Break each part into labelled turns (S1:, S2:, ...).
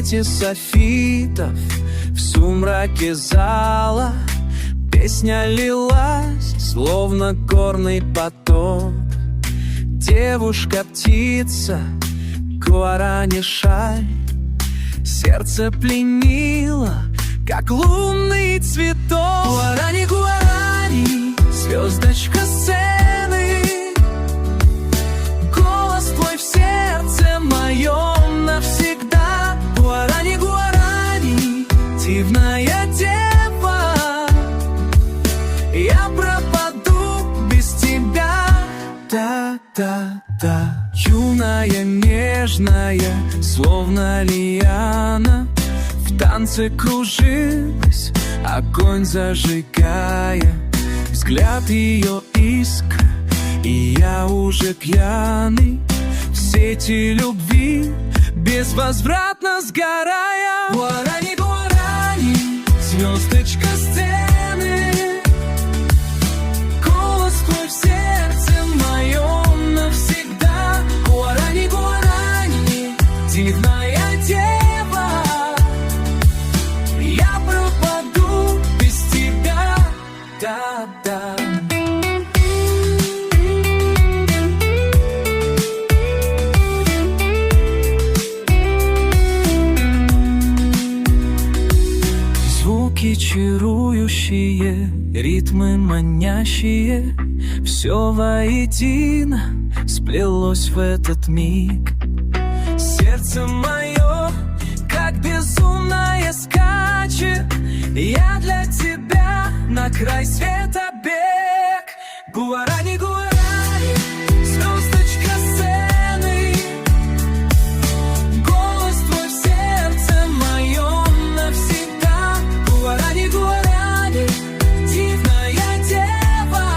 S1: свете софитов, в сумраке зала песня лилась, словно горный поток. Девушка-птица, гуарани шаль, сердце пленило, как лунный цветок. Гуарани, гуарани, звездочка сцены, голос твой в сердце моем навсегда. Гуарани, гуарани, дивная дева, я пропаду без тебя. Да-да-да, юная, нежная, словно лиана, в танце кружилась, огонь зажигая. Взгляд ее искра, и я уже пьяный в сети любви, безвозвратно сгорая. Гуарани, гуарани, звездочка сцены, голос твой в сердце моем навсегда. Гуарани, гуарани, дивная дева, я пропаду без тебя. Да-да. Звуки чарующие, ритмы манящие, все воедино сплелось в этот миг. Сердце мое, как безумное, скачет, я для тебя на край света бег. Гуарани, гуарани, звездочка сцены, голос твой в сердце моем навсегда. Гуарани, гуарани, дивная дева,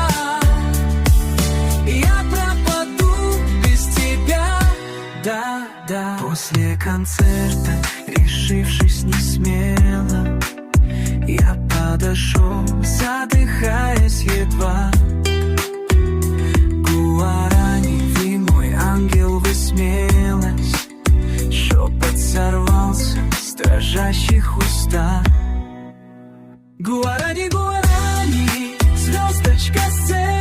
S1: я пропаду без тебя. Да-да. После концерта, решившись не смело, я подошел, задыхаясь едва. Гуарани, вы мой ангел, вы смелость. Шепот сорвался с дрожащих уст. Гуарани, гуарани, звездочка сцены,